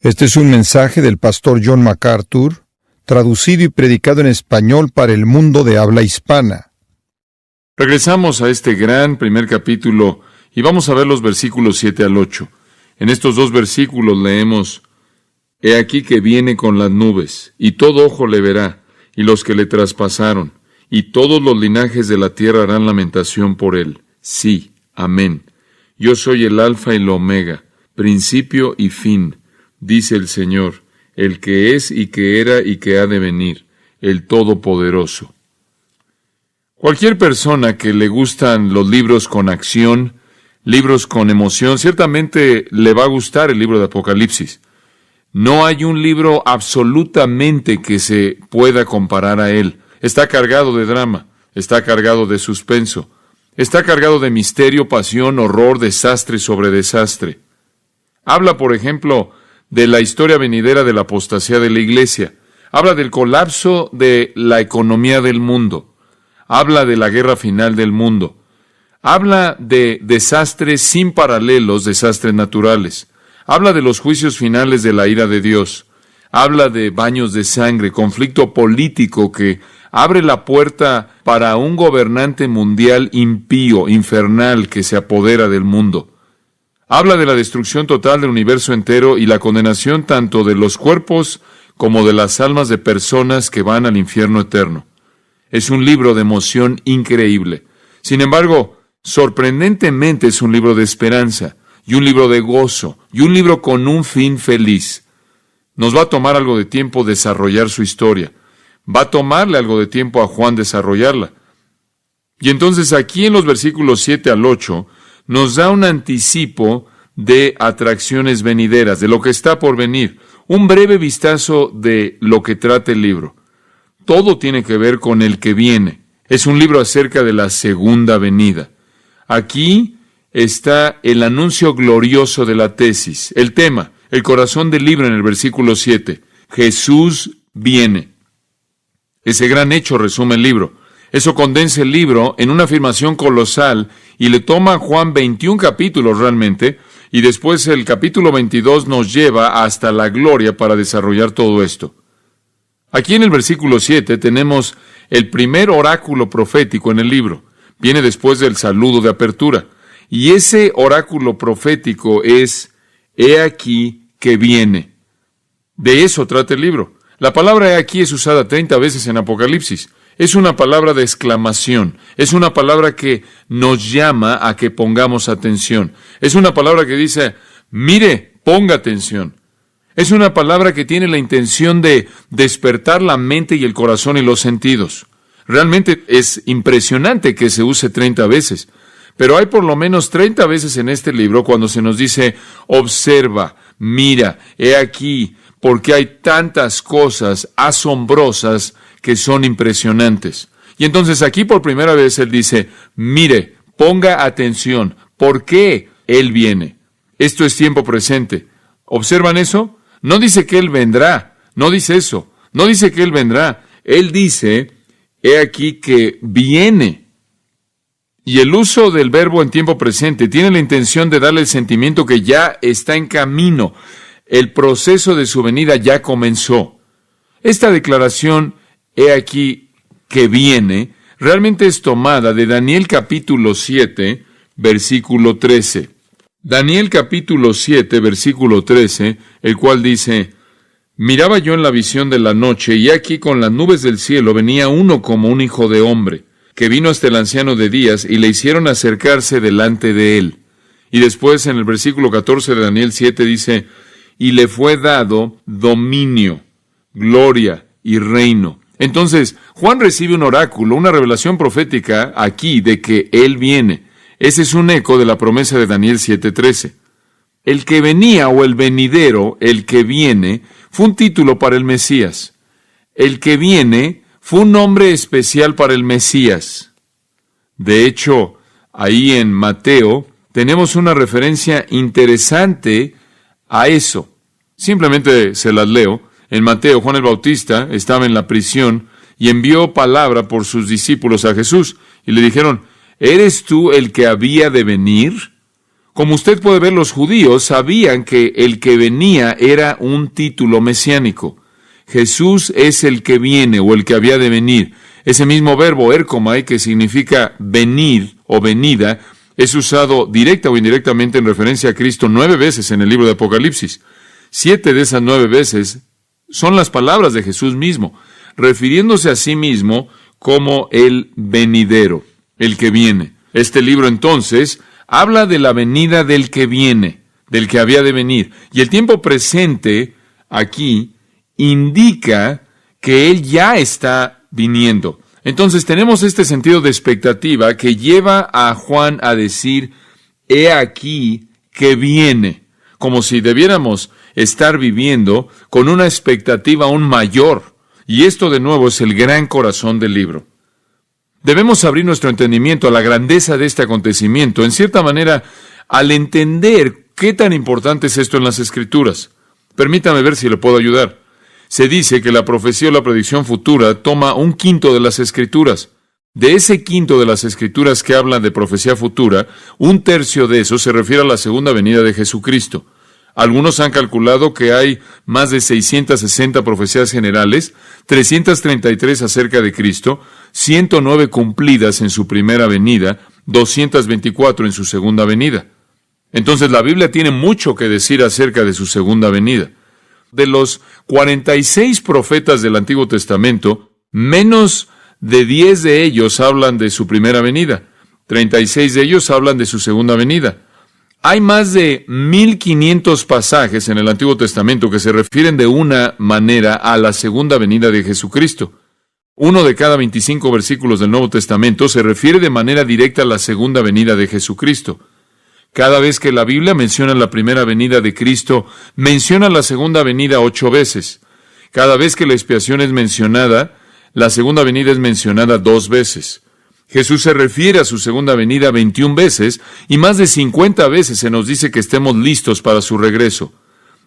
Este es un mensaje del pastor John MacArthur, traducido y predicado en español para el mundo de habla hispana. Regresamos a este gran primer capítulo y vamos a ver los versículos 7 al 8. En estos dos versículos leemos: He aquí que viene con las nubes, y todo ojo le verá, y los que le traspasaron, y todos los linajes de la tierra harán lamentación por él. Sí, amén. Yo soy el Alfa y el Omega, principio y fin, dice el Señor, el que es y que era y que ha de venir, el Todopoderoso. Cualquier persona que le gustan los libros con acción, libros con emoción, ciertamente le va a gustar el libro de Apocalipsis. No hay un libro absolutamente que se pueda comparar a él. Está cargado de drama, está cargado de suspenso, está cargado de misterio, pasión, horror, desastre sobre desastre. Habla, por ejemplo, de la historia venidera de la apostasía de la iglesia. Habla del colapso de la economía del mundo. Habla de la guerra final del mundo. Habla de desastres sin paralelos, desastres naturales. Habla de los juicios finales de la ira de Dios. Habla de baños de sangre, conflicto político que abre la puerta para un gobernante mundial impío, infernal, que se apodera del mundo. Habla de la destrucción total del universo entero y la condenación tanto de los cuerpos como de las almas de personas que van al infierno eterno. Es un libro de emoción increíble. Sin embargo, sorprendentemente es un libro de esperanza, y un libro de gozo, y un libro con un fin feliz. Nos va a tomar algo de tiempo desarrollar su historia. Va a tomarle algo de tiempo a Juan desarrollarla. Y entonces aquí en los versículos 7 al 8, nos da un anticipo de atracciones venideras, de lo que está por venir. Un breve vistazo de lo que trata el libro. Todo tiene que ver con el que viene. Es un libro acerca de la segunda venida. Aquí está el anuncio glorioso de la tesis, el tema, el corazón del libro en el versículo 7. Jesús viene. Ese gran hecho resume el libro. Eso condensa el libro en una afirmación colosal y le toma a Juan 21 capítulos realmente, y después el capítulo 22 nos lleva hasta la gloria para desarrollar todo esto. Aquí en el versículo 7 tenemos el primer oráculo profético en el libro. Viene después del saludo de apertura. Y ese oráculo profético es: He aquí que viene. De eso trata el libro. La palabra he aquí es usada 30 veces en Apocalipsis. Es una palabra de exclamación. Es una palabra que nos llama a que pongamos atención. Es una palabra que dice: mire, ponga atención. Es una palabra que tiene la intención de despertar la mente y el corazón y los sentidos. Realmente es impresionante que se use 30 veces. Pero hay por lo menos 30 veces en este libro cuando se nos dice: observa, mira, he aquí, porque hay tantas cosas asombrosas que son impresionantes. Y entonces aquí por primera vez él dice: mire, ponga atención, ¿por qué él viene? Esto es tiempo presente. ¿Observan eso? No dice que él vendrá, no dice eso, no dice que él vendrá. Él dice: he aquí que viene. Y el uso del verbo en tiempo presente tiene la intención de darle el sentimiento que ya está en camino. El proceso de su venida ya comenzó. Esta declaración, he aquí que viene, realmente es tomada de Daniel capítulo 7, versículo 13. Daniel capítulo 7, versículo 13, el cual dice: Miraba yo en la visión de la noche, y aquí con las nubes del cielo venía uno como un hijo de hombre, que vino hasta el anciano de días, y le hicieron acercarse delante de él. Y después en el versículo 14 de Daniel 7 dice: Y le fue dado dominio, gloria y reino. Entonces, Juan recibe un oráculo, una revelación profética aquí de que él viene. Ese es un eco de la promesa de Daniel 7:13. El que venía o el venidero, el que viene, fue un título para el Mesías. El que viene fue un nombre especial para el Mesías. De hecho, ahí en Mateo tenemos una referencia interesante a eso. Simplemente se las leo. En Mateo, Juan el Bautista estaba en la prisión y envió palabra por sus discípulos a Jesús. Y le dijeron: ¿eres tú el que había de venir? Como usted puede ver, los judíos sabían que el que venía era un título mesiánico. Jesús es el que viene o el que había de venir. Ese mismo verbo, erkomai, que significa venir o venida, es usado directa o indirectamente en referencia a Cristo 9 veces en el libro de Apocalipsis. 7 de esas 9 veces son las palabras de Jesús mismo, refiriéndose a sí mismo como el venidero, el que viene. Este libro entonces habla de la venida del que viene, del que había de venir. Y el tiempo presente aquí indica que Él ya está viniendo. Entonces tenemos este sentido de expectativa que lleva a Juan a decir, he aquí que viene, como si debiéramos estar viviendo con una expectativa aún mayor. Y esto de nuevo es el gran corazón del libro. Debemos abrir nuestro entendimiento a la grandeza de este acontecimiento, en cierta manera, al entender qué tan importante es esto en las Escrituras. Permítame ver si le puedo ayudar. Se dice que la profecía o la predicción futura toma 1/5 de las Escrituras. De ese 1/5 de las Escrituras que hablan de profecía futura, 1/3 de eso se refiere a la segunda venida de Jesucristo. Algunos han calculado que hay más de 660 profecías generales, 333 acerca de Cristo, 109 cumplidas en su primera venida, 224 en su segunda venida. Entonces la Biblia tiene mucho que decir acerca de su segunda venida. De los 46 profetas del Antiguo Testamento, menos de 10 de ellos hablan de su primera venida. 36 de ellos hablan de su segunda venida. Hay más de 1500 pasajes en el Antiguo Testamento que se refieren de una manera a la segunda venida de Jesucristo. Uno de cada 25 versículos del Nuevo Testamento se refiere de manera directa a la segunda venida de Jesucristo. Cada vez que la Biblia menciona la primera venida de Cristo, menciona la segunda venida 8 veces. Cada vez que la expiación es mencionada, la segunda venida es mencionada 2 veces. Jesús se refiere a su segunda venida 21 veces y más de 50 veces se nos dice que estemos listos para su regreso.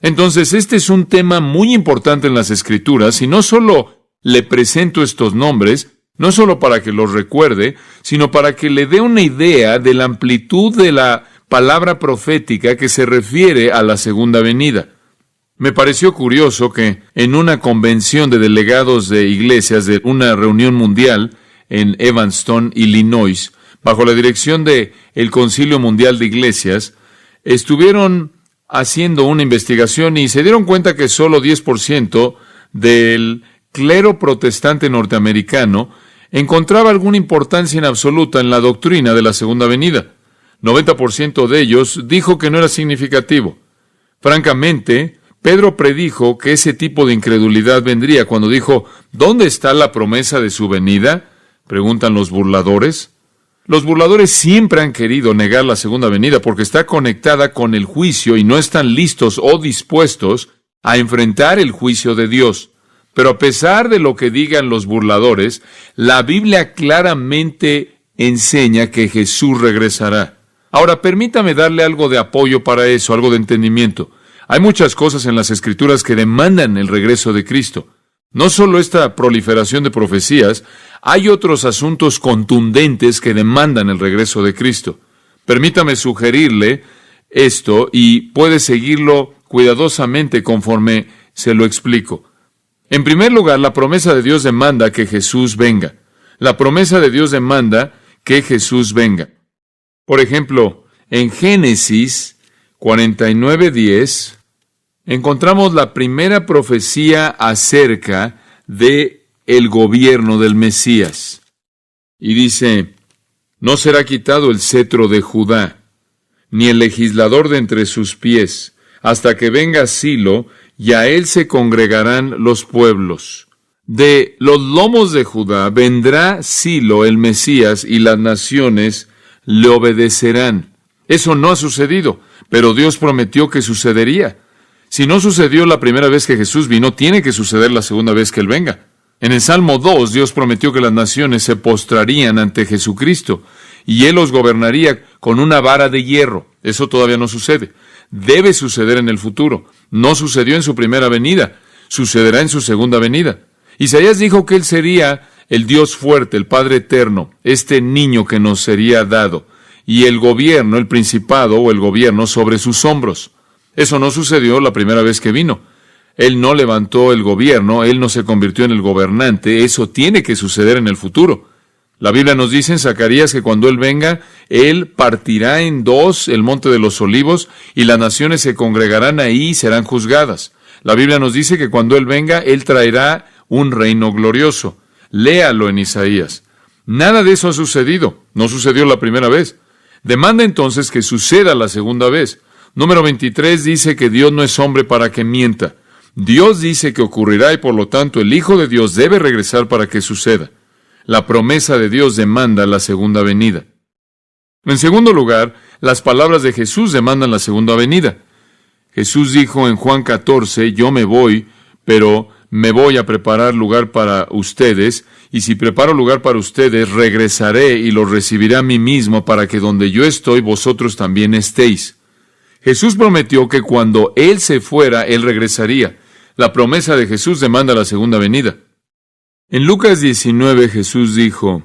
Entonces, este es un tema muy importante en las Escrituras y no solo le presento estos nombres, no solo para que los recuerde, sino para que le dé una idea de la amplitud de la palabra profética que se refiere a la segunda venida. Me pareció curioso que en una convención de delegados de iglesias de una reunión mundial en Evanston, Illinois, bajo la dirección de el Concilio Mundial de Iglesias, estuvieron haciendo una investigación y se dieron cuenta que solo 10% del clero protestante norteamericano encontraba alguna importancia en absoluta en la doctrina de la segunda venida. 90% de ellos dijo que no era significativo. Francamente, Pedro predijo que ese tipo de incredulidad vendría cuando dijo, ¿dónde está la promesa de su venida?, preguntan los burladores. Los burladores siempre han querido negar la segunda venida porque está conectada con el juicio y no están listos o dispuestos a enfrentar el juicio de Dios. Pero a pesar de lo que digan los burladores, la Biblia claramente enseña que Jesús regresará. Ahora, permítame darle algo de apoyo para eso, algo de entendimiento. Hay muchas cosas en las Escrituras que demandan el regreso de Cristo. No solo esta proliferación de profecías, hay otros asuntos contundentes que demandan el regreso de Cristo. Permítame sugerirle esto y puede seguirlo cuidadosamente conforme se lo explico. En primer lugar, la promesa de Dios demanda que Jesús venga. La promesa de Dios demanda que Jesús venga. Por ejemplo, en Génesis 49:10, encontramos la primera profecía acerca de el gobierno del Mesías. Y dice, no será quitado el cetro de Judá, ni el legislador de entre sus pies, hasta que venga Silo, y a él se congregarán los pueblos. De los lomos de Judá vendrá Silo, el Mesías, y las naciones le obedecerán. Eso no ha sucedido, pero Dios prometió que sucedería. Si no sucedió la primera vez que Jesús vino, tiene que suceder la segunda vez que Él venga. En el Salmo 2, Dios prometió que las naciones se postrarían ante Jesucristo y Él los gobernaría con una vara de hierro. Eso todavía no sucede. Debe suceder en el futuro. No sucedió en su primera venida. Sucederá en su segunda venida. Isaías dijo que Él sería el Dios fuerte, el Padre eterno, este niño que nos sería dado. y el gobierno, el principado o el gobierno sobre sus hombros. Eso no sucedió la primera vez que vino. Él no levantó el gobierno, Él no se convirtió en el gobernante. Eso tiene que suceder en el futuro. La Biblia nos dice en Zacarías que cuando Él venga, Él partirá en dos el monte de los olivos y las naciones se congregarán ahí y serán juzgadas. La Biblia nos dice que cuando Él venga, Él traerá un reino glorioso. Léalo en Isaías. Nada de eso ha sucedido. No sucedió la primera vez. Demanda entonces que suceda la segunda vez. Número 23 dice que Dios no es hombre para que mienta. Dios dice que ocurrirá y por lo tanto el Hijo de Dios debe regresar para que suceda. La promesa de Dios demanda la segunda venida. En segundo lugar, las palabras de Jesús demandan la segunda venida. Jesús dijo en Juan 14, yo me voy, pero me voy a preparar lugar para ustedes, y si preparo lugar para ustedes, regresaré y los recibiré a mí mismo para que donde yo estoy, vosotros también estéis. Jesús prometió que cuando Él se fuera, Él regresaría. La promesa de Jesús demanda la segunda venida. En Lucas 19, Jesús dijo,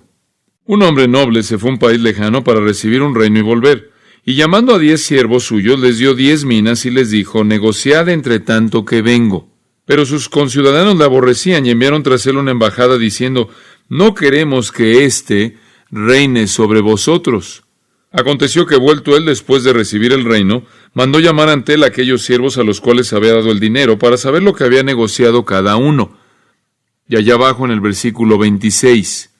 un hombre noble se fue a un país lejano para recibir un reino y volver. Y llamando a 10 siervos suyos, les dio 10 minas y les dijo, negociad entre tanto que vengo. Pero sus conciudadanos le aborrecían y enviaron tras él una embajada diciendo, no queremos que éste reine sobre vosotros. Aconteció que vuelto él después de recibir el reino, mandó llamar ante él a aquellos siervos a los cuales había dado el dinero para saber lo que había negociado cada uno. Y allá abajo en el versículo 26,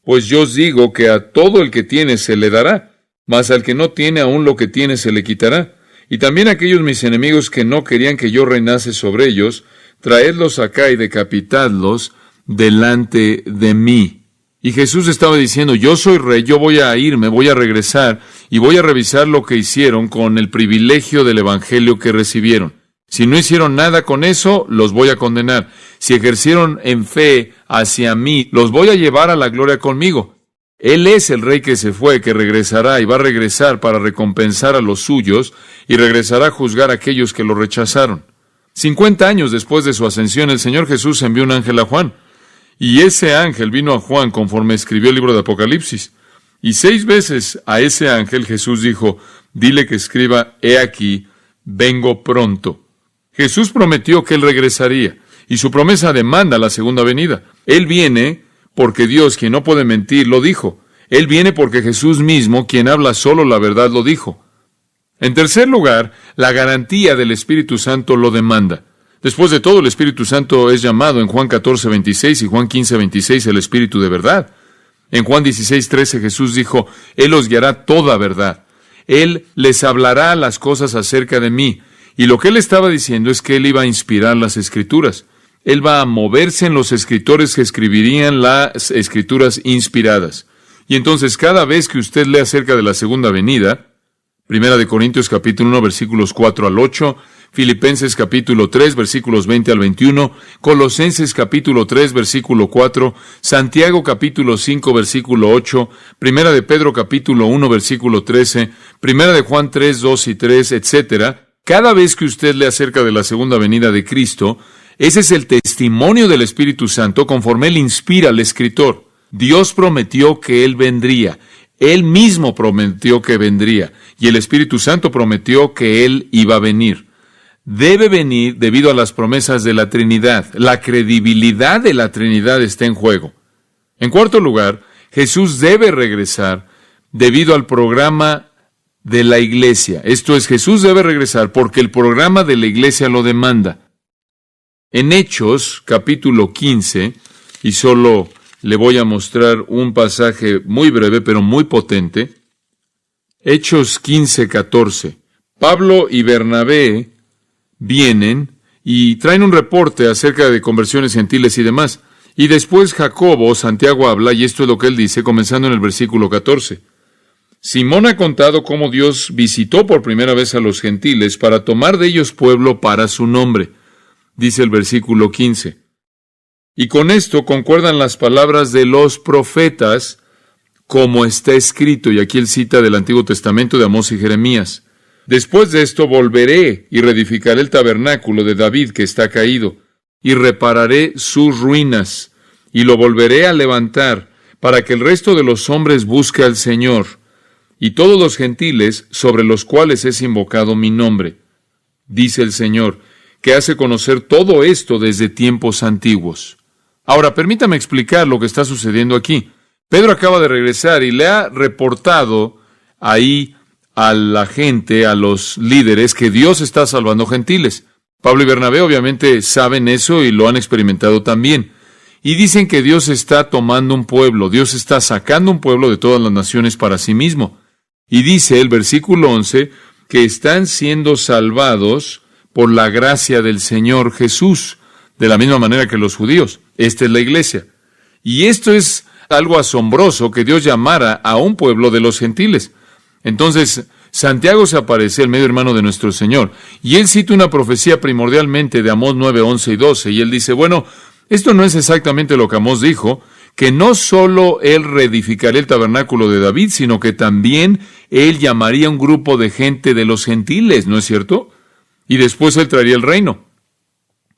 pues yo os digo que a todo el que tiene se le dará, mas al que no tiene aún lo que tiene se le quitará. Y también aquellos mis enemigos que no querían que yo reinase sobre ellos, traedlos acá y decapitadlos delante de mí. Y Jesús estaba diciendo, yo soy rey, yo voy a irme, voy a regresar y voy a revisar lo que hicieron con el privilegio del evangelio que recibieron. Si no hicieron nada con eso, los voy a condenar. Si ejercieron en fe hacia mí, los voy a llevar a la gloria conmigo. Él es el rey que se fue, que regresará y va a regresar para recompensar a los suyos y regresará a juzgar a aquellos que lo rechazaron. 50 años después de su ascensión, el Señor Jesús envió un ángel a Juan. Y ese ángel vino a Juan conforme escribió el libro de Apocalipsis. Y 6 veces a ese ángel Jesús dijo, dile que escriba, he aquí, vengo pronto. Jesús prometió que Él regresaría, y su promesa demanda la segunda venida. Él viene porque Dios, quien no puede mentir, lo dijo. Él viene porque Jesús mismo, quien habla solo la verdad, lo dijo. En tercer lugar, la garantía del Espíritu Santo lo demanda. Después de todo, el Espíritu Santo es llamado en Juan 14:26 y Juan 15:26 el Espíritu de verdad. En Juan 16:13 Jesús dijo, Él os guiará toda verdad. Él les hablará las cosas acerca de mí. Y lo que Él estaba diciendo es que Él iba a inspirar las Escrituras. Él va a moverse en los escritores que escribirían las Escrituras inspiradas. Y entonces cada vez que usted lee acerca de la segunda venida, 1 Corintios capítulo 1 versículos 4 al 8, Filipenses capítulo 3 versículos 20 al 21, Colosenses capítulo 3 versículo 4, Santiago capítulo 5 versículo 8, 1 de Pedro capítulo 1 versículo 13, 1 de Juan 3, 2 y 3, etc. Cada vez que usted lee acerca de la segunda venida de Cristo, ese es el testimonio del Espíritu Santo conforme Él inspira al escritor. Dios prometió que Él vendría. Él mismo prometió que vendría. Y el Espíritu Santo prometió que Él iba a venir. Debe venir debido a las promesas de la Trinidad. La credibilidad de la Trinidad está en juego. En cuarto lugar, Jesús debe regresar debido al programa de la iglesia. Esto es, Jesús debe regresar porque el programa de la iglesia lo demanda. En Hechos, capítulo 15, y solo le voy a mostrar un pasaje muy breve, pero muy potente. Hechos 15:14. Pablo y Bernabé vienen y traen un reporte acerca de conversiones gentiles y demás. Y después Jacobo, Santiago habla, y esto es lo que él dice, comenzando en el versículo 14. Simón ha contado cómo Dios visitó por primera vez a los gentiles para tomar de ellos pueblo para su nombre. Dice el versículo 15. Y con esto concuerdan las palabras de los profetas, como está escrito, y aquí él cita del Antiguo Testamento de Amós y Jeremías. Después de esto volveré y reedificaré el tabernáculo de David que está caído, y repararé sus ruinas, y lo volveré a levantar, para que el resto de los hombres busque al Señor, y todos los gentiles sobre los cuales es invocado mi nombre, dice el Señor, que hace conocer todo esto desde tiempos antiguos. Ahora, permítame explicar lo que está sucediendo aquí. Pedro acaba de regresar y le ha reportado ahí a la gente, a los líderes, que Dios está salvando gentiles. Pablo y Bernabé obviamente saben eso y lo han experimentado también. Y dicen que Dios está tomando un pueblo, Dios está sacando un pueblo de todas las naciones para sí mismo. Y dice el versículo 11 que están siendo salvados por la gracia del Señor Jesús, de la misma manera que los judíos. Esta es la iglesia. Y esto es algo asombroso, que Dios llamara a un pueblo de los gentiles. Entonces, Santiago se aparece, el medio hermano de nuestro Señor, y él cita una profecía primordialmente de Amós 9, 11 y 12, y él dice, bueno, esto no es exactamente lo que Amós dijo, que no solo él reedificaría el tabernáculo de David, sino que también él llamaría a un grupo de gente de los gentiles, ¿no es cierto? Y después él traería el reino.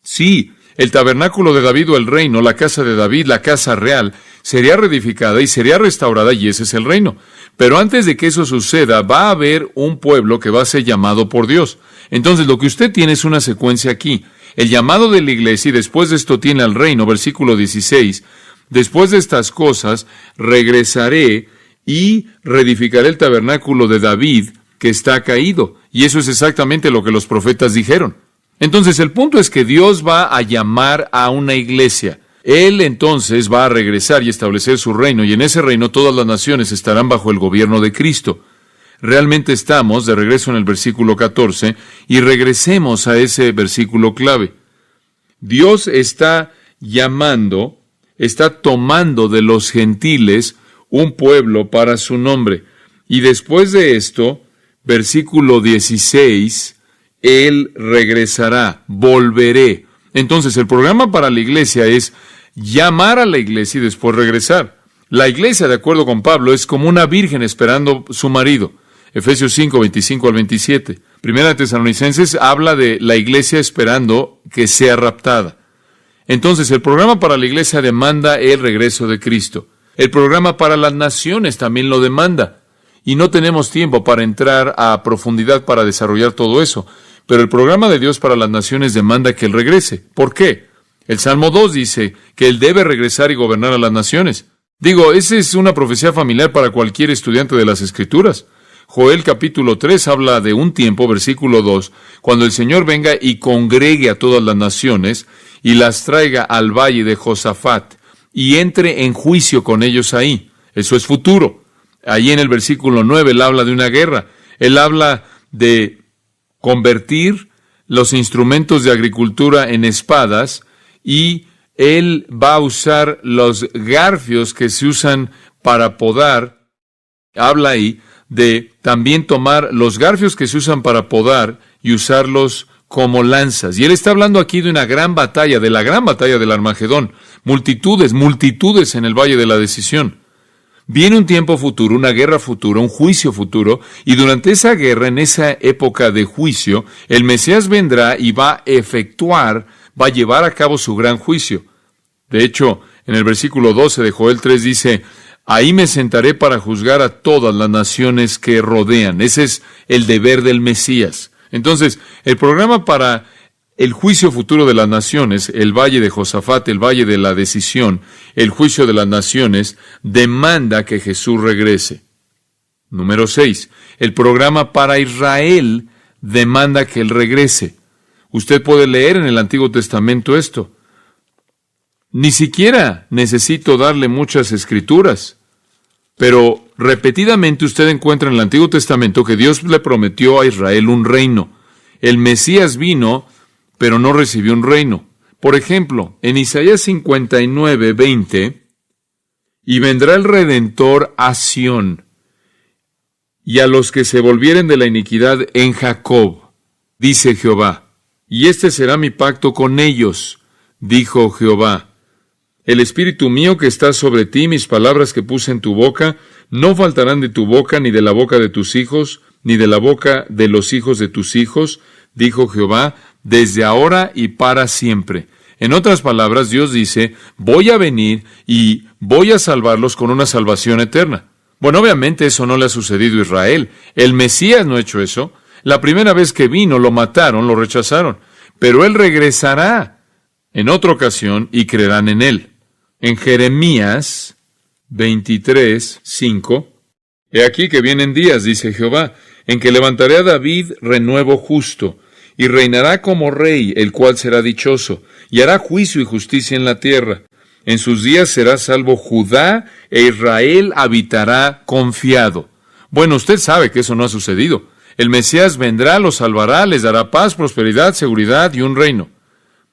Sí, el tabernáculo de David o el reino, la casa de David, la casa real, sería reedificada y sería restaurada, y ese es el reino. Pero antes de que eso suceda, va a haber un pueblo que va a ser llamado por Dios. Entonces, lo que usted tiene es una secuencia aquí. El llamado de la iglesia, y después de esto tiene al reino, versículo 16. Después de estas cosas, regresaré y reedificaré el tabernáculo de David, que está caído. Y eso es exactamente lo que los profetas dijeron. Entonces, el punto es que Dios va a llamar a una iglesia. Él entonces va a regresar y establecer su reino, y en ese reino todas las naciones estarán bajo el gobierno de Cristo. Realmente estamos de regreso en el versículo 14, y regresemos a ese versículo clave. Dios está llamando, está tomando de los gentiles un pueblo para su nombre. Y después de esto, versículo 16, Él regresará, volveré. Entonces, el programa para la iglesia es llamar a la iglesia y después regresar. La iglesia, de acuerdo con Pablo, es como una virgen esperando su marido. Efesios 5, 25 al 27. Primera de Tesalonicenses habla de la iglesia esperando que sea raptada. Entonces, el programa para la iglesia demanda el regreso de Cristo. El programa para las naciones también lo demanda. Y no tenemos tiempo para entrar a profundidad para desarrollar todo eso. Pero el programa de Dios para las naciones demanda que Él regrese. ¿Por qué? El Salmo 2 dice que Él debe regresar y gobernar a las naciones. Digo, esa es una profecía familiar para cualquier estudiante de las Escrituras. Joel capítulo 3 habla de un tiempo, versículo 2, cuando el Señor venga y congregue a todas las naciones y las traiga al valle de Josafat y entre en juicio con ellos ahí. Eso es futuro. Ahí en el versículo 9 Él habla de una guerra. Él habla de convertir los instrumentos de agricultura en espadas, y Él va a usar los garfios que se usan para podar. Habla ahí de también tomar los garfios que se usan para podar y usarlos como lanzas. Y Él está hablando aquí de una gran batalla, de la gran batalla del Armagedón. Multitudes, multitudes en el Valle de la Decisión. Viene un tiempo futuro, una guerra futura, un juicio futuro, y durante esa guerra, en esa época de juicio, el Mesías vendrá y va a efectuar, va a llevar a cabo su gran juicio. De hecho, en el versículo 12 de Joel 3 dice, ahí me sentaré para juzgar a todas las naciones que rodean. Ese es el deber del Mesías. Entonces, el programa para el juicio futuro de las naciones, el valle de Josafat, el valle de la decisión, el juicio de las naciones, demanda que Jesús regrese. Número 6. El programa para Israel demanda que Él regrese. Usted puede leer en el Antiguo Testamento esto. Ni siquiera necesito darle muchas escrituras, pero repetidamente usted encuentra en el Antiguo Testamento que Dios le prometió a Israel un reino. El Mesías vino, pero no recibió un reino. Por ejemplo, en Isaías 59, 20, y vendrá el Redentor a Sión, y a los que se volvieren de la iniquidad en Jacob, dice Jehová, y este será mi pacto con ellos, dijo Jehová. El espíritu mío que está sobre ti, mis palabras que puse en tu boca, no faltarán de tu boca, ni de la boca de tus hijos, ni de la boca de los hijos de tus hijos, dijo Jehová, desde ahora y para siempre. En otras palabras, Dios dice, voy a venir y voy a salvarlos con una salvación eterna. Bueno, obviamente eso no le ha sucedido a Israel. El Mesías no ha hecho eso. La primera vez que vino lo mataron, lo rechazaron. Pero Él regresará en otra ocasión y creerán en Él. En Jeremías 23:5, he aquí que vienen días, dice Jehová, en que levantaré a David renuevo justo, y reinará como rey, el cual será dichoso, y hará juicio y justicia en la tierra. En sus días será salvo Judá, e Israel habitará confiado. Bueno, usted sabe que eso no ha sucedido. El Mesías vendrá, los salvará, les dará paz, prosperidad, seguridad y un reino.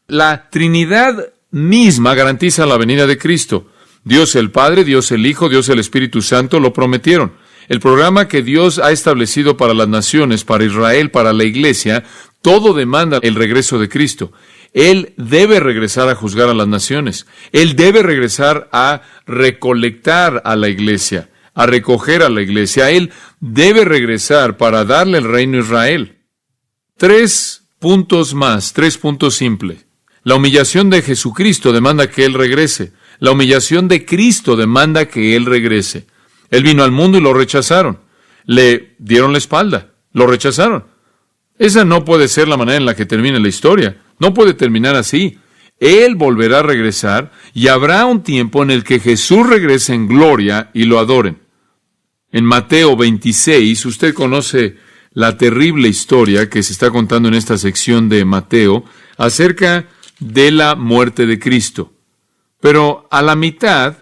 La Trinidad misma garantiza la venida de Cristo. Dios el Padre, Dios el Hijo, Dios el Espíritu Santo lo prometieron. El programa que Dios ha establecido para las naciones, para Israel, para la Iglesia, todo demanda el regreso de Cristo. Él debe regresar a juzgar a las naciones. Él debe regresar a recolectar a la Iglesia, a recoger a la Iglesia. Él debe regresar para darle el reino a Israel. 3 puntos más, 3 puntos simples. La humillación de Jesucristo demanda que Él regrese. La humillación de Cristo demanda que Él regrese. Él vino al mundo y lo rechazaron. Le dieron la espalda. Lo rechazaron. Esa no puede ser la manera en la que termine la historia. No puede terminar así. Él volverá a regresar y habrá un tiempo en el que Jesús regrese en gloria y lo adoren. En Mateo 26, usted conoce la terrible historia que se está contando en esta sección de Mateo acerca de la muerte de Cristo. Pero a la mitad,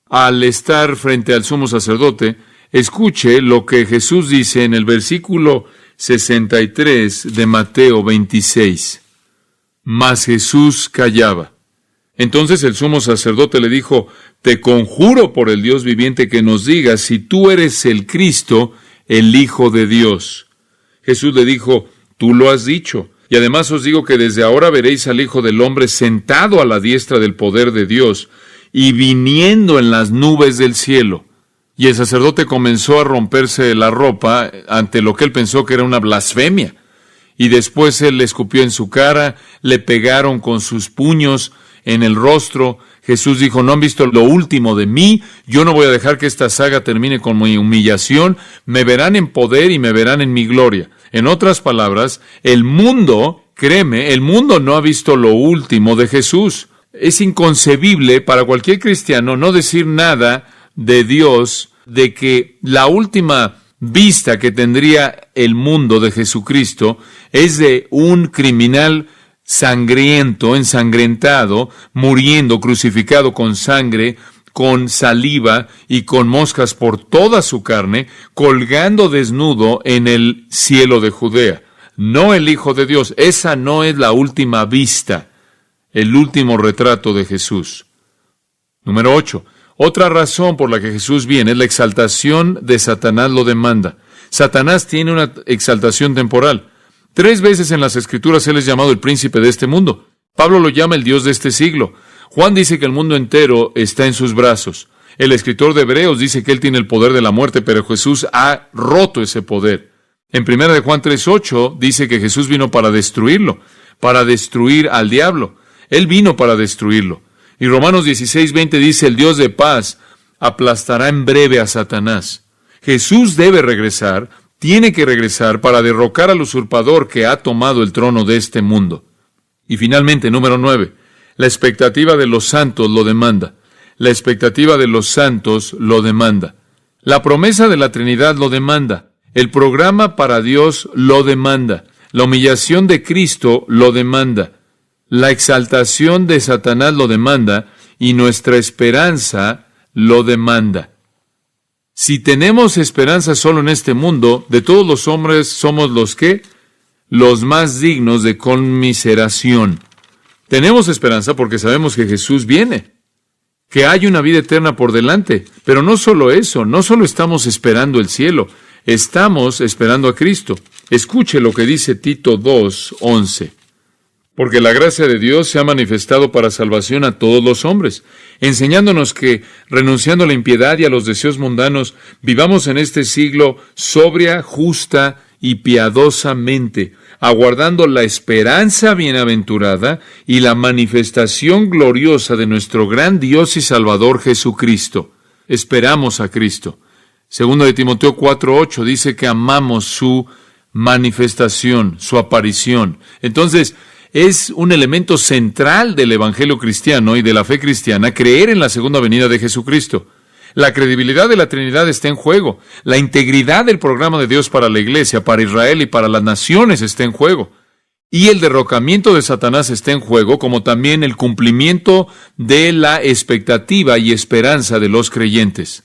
al estar frente al sumo sacerdote, escuche lo que Jesús dice en el versículo 63 de Mateo 26. Mas Jesús callaba. Entonces el sumo sacerdote le dijo: te conjuro por el Dios viviente que nos digas si tú eres el Cristo, el Hijo de Dios. Jesús le dijo: tú lo has dicho. Y además os digo que desde ahora veréis al Hijo del Hombre sentado a la diestra del poder de Dios y viniendo en las nubes del cielo. Y el sacerdote comenzó a romperse la ropa ante lo que él pensó que era una blasfemia. Y después él le escupió en su cara, le pegaron con sus puños en el rostro. Jesús dijo: no han visto lo último de mí, yo no voy a dejar que esta saga termine con mi humillación, me verán en poder y me verán en mi gloria. En otras palabras, el mundo, créeme, el mundo no ha visto lo último de Jesús. Es inconcebible para cualquier cristiano no decir nada de Dios, de que la última vista que tendría el mundo de Jesucristo es de un criminal sangriento, ensangrentado, muriendo, crucificado con sangre, con saliva y con moscas por toda su carne, colgando desnudo en el cielo de Judea. No el Hijo de Dios. Esa no es la última vista, el último retrato de Jesús. Número 8. Otra razón por la que Jesús viene es la exaltación de Satanás lo demanda. Satanás tiene una exaltación temporal. 3 veces en las Escrituras él es llamado el príncipe de este mundo. Pablo lo llama el Dios de este siglo. Juan dice que el mundo entero está en sus brazos. El escritor de Hebreos dice que él tiene el poder de la muerte, pero Jesús ha roto ese poder. En 1 de Juan 3:8 dice que Jesús vino para destruirlo, para destruir al diablo. Él vino para destruirlo. Y Romanos 16:20 dice: el Dios de paz aplastará en breve a Satanás. Jesús debe regresar, tiene que regresar para derrocar al usurpador que ha tomado el trono de este mundo. Y finalmente, número 9, la expectativa de los santos lo demanda. La expectativa de los santos lo demanda. La promesa de la Trinidad lo demanda. El programa para Dios lo demanda. La humillación de Cristo lo demanda. La exaltación de Satanás lo demanda y nuestra esperanza lo demanda. Si tenemos esperanza solo en este mundo, de todos los hombres somos los que, los más dignos de conmiseración. Tenemos esperanza porque sabemos que Jesús viene, que hay una vida eterna por delante. Pero no solo eso, no solo estamos esperando el cielo, estamos esperando a Cristo. Escuche lo que dice Tito 2:11. Porque la gracia de Dios se ha manifestado para salvación a todos los hombres, enseñándonos que, renunciando a la impiedad y a los deseos mundanos, vivamos en este siglo sobria, justa y piadosamente, aguardando la esperanza bienaventurada y la manifestación gloriosa de nuestro gran Dios y Salvador Jesucristo. Esperamos a Cristo. Segunda de Timoteo 4:8 dice que amamos su manifestación, su aparición. Entonces, es un elemento central del evangelio cristiano y de la fe cristiana creer en la segunda venida de Jesucristo. La credibilidad de la Trinidad está en juego. La integridad del programa de Dios para la iglesia, para Israel y para las naciones está en juego. Y el derrocamiento de Satanás está en juego, como también el cumplimiento de la expectativa y esperanza de los creyentes.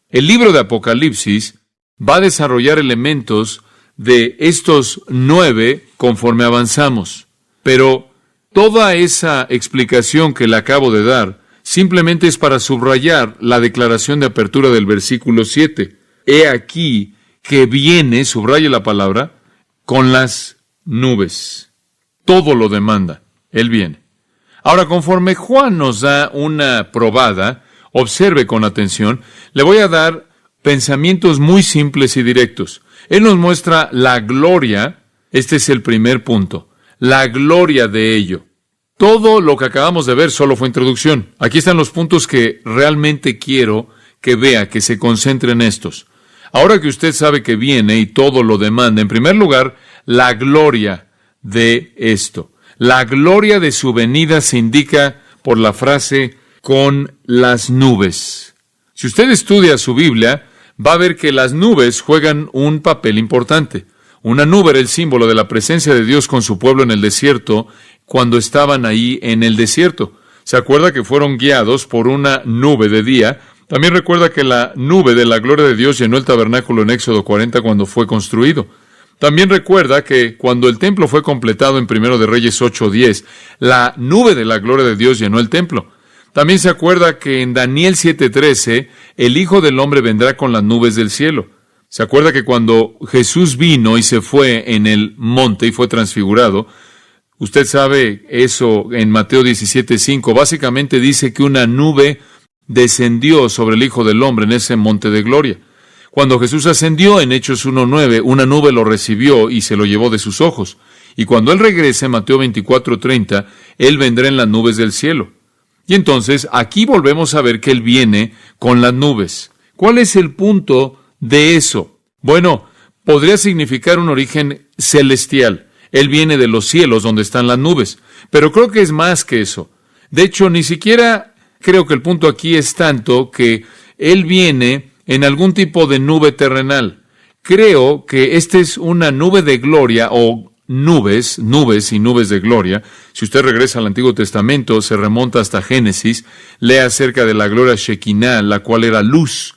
El libro de Apocalipsis va a desarrollar elementos de estos 9 conforme avanzamos. Pero toda esa explicación que le acabo de dar simplemente es para subrayar la declaración de apertura del versículo 7. He aquí que viene, subraya la palabra, con las nubes. Todo lo demanda. Él viene. Ahora, conforme Juan nos da una probada, observe con atención, le voy a dar pensamientos muy simples y directos. Él nos muestra la gloria, este es el primer punto, la gloria de ello. Todo lo que acabamos de ver solo fue introducción. Aquí están los puntos que realmente quiero que vea, que se concentre en estos. Ahora que usted sabe que viene y todo lo demanda, en primer lugar, la gloria de esto. La gloria de su venida se indica por la frase con las nubes. Si usted estudia su Biblia, va a ver que las nubes juegan un papel importante. Una nube era el símbolo de la presencia de Dios con su pueblo en el desierto cuando estaban ahí en el desierto. ¿Se acuerda que fueron guiados por una nube de día? También recuerda que la nube de la gloria de Dios llenó el tabernáculo en Éxodo 40 cuando fue construido. También recuerda que cuando el templo fue completado en 1 de Reyes 8:10, la nube de la gloria de Dios llenó el templo. También se acuerda que en Daniel 7:13, el Hijo del Hombre vendrá con las nubes del cielo. Se acuerda que cuando Jesús vino y se fue en el monte y fue transfigurado, usted sabe eso en Mateo 17:5, básicamente dice que una nube descendió sobre el Hijo del Hombre en ese monte de gloria. Cuando Jesús ascendió en Hechos 1:9, una nube lo recibió y se lo llevó de sus ojos. Y cuando Él regrese, en Mateo 24:30, Él vendrá en las nubes del cielo. Y entonces, aquí volvemos a ver que Él viene con las nubes. ¿Cuál es el punto de eso? Bueno, podría significar un origen celestial. Él viene de los cielos donde están las nubes. Pero creo que es más que eso. De hecho, ni siquiera creo que el punto aquí es tanto que Él viene en algún tipo de nube terrenal. Creo que esta es una nube de gloria o nubes y nubes de gloria. Si usted regresa al Antiguo Testamento, se remonta hasta Génesis, lee acerca de la gloria Shekinah, la cual era luz,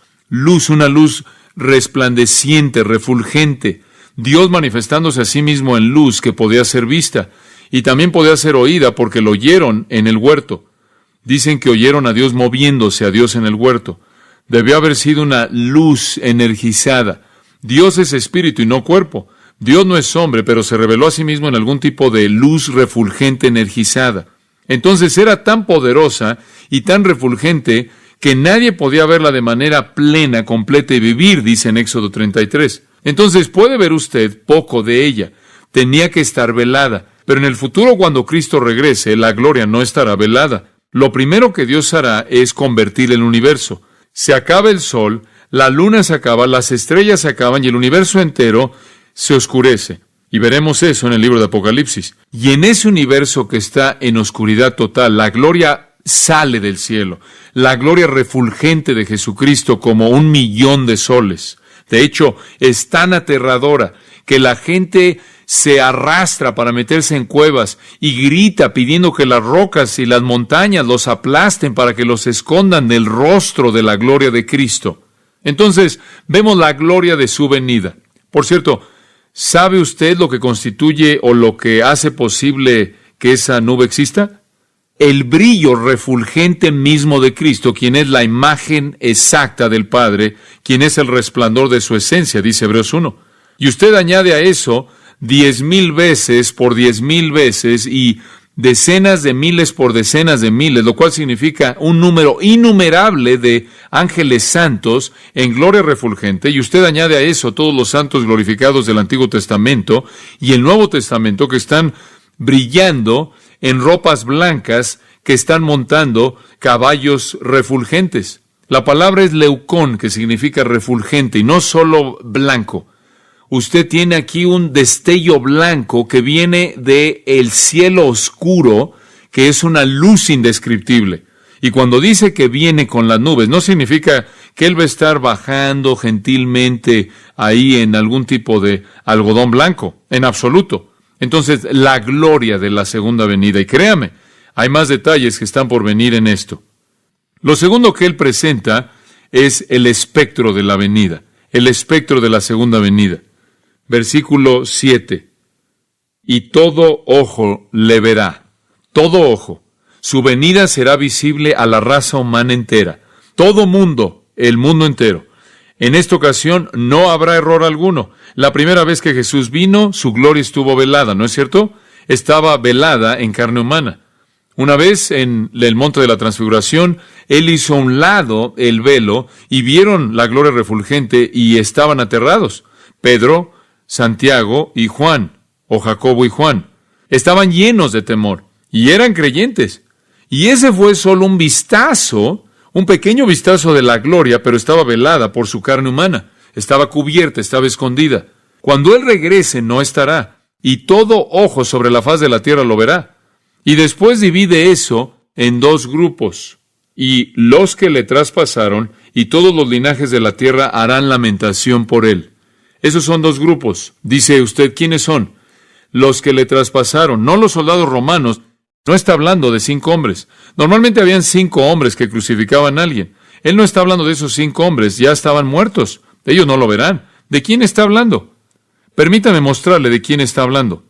una luz resplandeciente, refulgente. Dios manifestándose a sí mismo en luz que podía ser vista y también podía ser oída porque lo oyeron en el huerto. Dicen que oyeron a Dios moviéndose, a Dios en el huerto. Debió haber sido una luz energizada. Dios es espíritu y no cuerpo. Dios no es hombre, pero se reveló a sí mismo en algún tipo de luz refulgente energizada. Entonces era tan poderosa y tan refulgente que nadie podía verla de manera plena, completa y vivir, dice en Éxodo 33. Entonces puede ver usted poco de ella. Tenía que estar velada. Pero en el futuro, cuando Cristo regrese, la gloria no estará velada. Lo primero que Dios hará es convertir el universo. Se acaba el sol, la luna se acaba, las estrellas se acaban y el universo entero se oscurece. Y veremos eso en el libro de Apocalipsis. Y en ese universo que está en oscuridad total, la gloria sale del cielo. La gloria refulgente de Jesucristo como 1,000,000 de soles. De hecho, es tan aterradora que la gente se arrastra para meterse en cuevas y grita pidiendo que las rocas y las montañas los aplasten para que los escondan del rostro de la gloria de Cristo. Entonces, vemos la gloria de su venida. Por cierto, ¿sabe usted lo que constituye o lo que hace posible que esa nube exista? El brillo refulgente mismo de Cristo, quien es la imagen exacta del Padre, quien es el resplandor de su esencia, dice Hebreos 1. Y usted añade a eso 10,000 veces por 10,000 veces y decenas de miles por decenas de miles, lo cual significa un número innumerable de ángeles santos en gloria refulgente, y usted añade a eso todos los santos glorificados del Antiguo Testamento y el Nuevo Testamento que están brillando en ropas blancas, que están montando caballos refulgentes. La palabra es leucón, que significa refulgente, y no solo blanco. Usted tiene aquí un destello blanco que viene del cielo oscuro, que es una luz indescriptible. Y cuando dice que viene con las nubes, no significa que Él va a estar bajando gentilmente ahí en algún tipo de algodón blanco, en absoluto. Entonces, la gloria de la segunda venida. Y créame, hay más detalles que están por venir en esto. Lo segundo que Él presenta es el espectro de la venida, el espectro de la segunda venida. Versículo 7. Y todo ojo le verá, todo ojo. Su venida será visible a la raza humana entera. Todo mundo, el mundo entero. En esta ocasión no habrá error alguno. La primera vez que Jesús vino, su gloria estuvo velada, ¿no es cierto? Estaba velada en carne humana. Una vez en el monte de la transfiguración, Él hizo a un lado el velo y vieron la gloria refulgente y estaban aterrados. Pedro, Santiago y Juan, o Jacobo y Juan, estaban llenos de temor y eran creyentes. Y ese fue solo un vistazo, un pequeño vistazo de la gloria, pero estaba velada por su carne humana. Estaba cubierta, estaba escondida. Cuando Él regrese no estará, y todo ojo sobre la faz de la tierra lo verá. Y después divide eso en dos grupos. Y los que le traspasaron y todos los linajes de la tierra harán lamentación por Él. Esos son dos grupos. Dice usted, ¿quiénes son? Los que le traspasaron, no los soldados romanos. No está hablando de 5 hombres. Normalmente habían 5 hombres que crucificaban a alguien. Él no está hablando de esos 5 hombres, ya estaban muertos. Ellos no lo verán. ¿De quién está hablando? Permítame mostrarle de quién está hablando.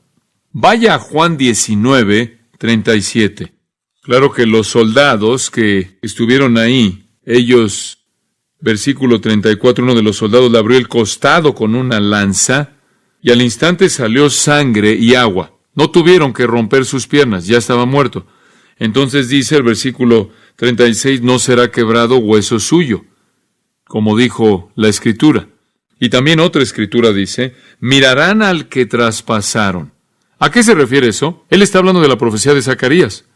Vaya a Juan 19:37. Claro que los soldados que estuvieron ahí, ellos, versículo 34, uno de los soldados le abrió el costado con una lanza y al instante salió sangre y agua. No tuvieron que romper sus piernas, ya estaba muerto. Entonces dice el versículo 36, no será quebrado hueso suyo, como dijo la Escritura. Y también otra Escritura dice, mirarán al que traspasaron. ¿A qué se refiere eso? Él está hablando de la profecía de Zacarías.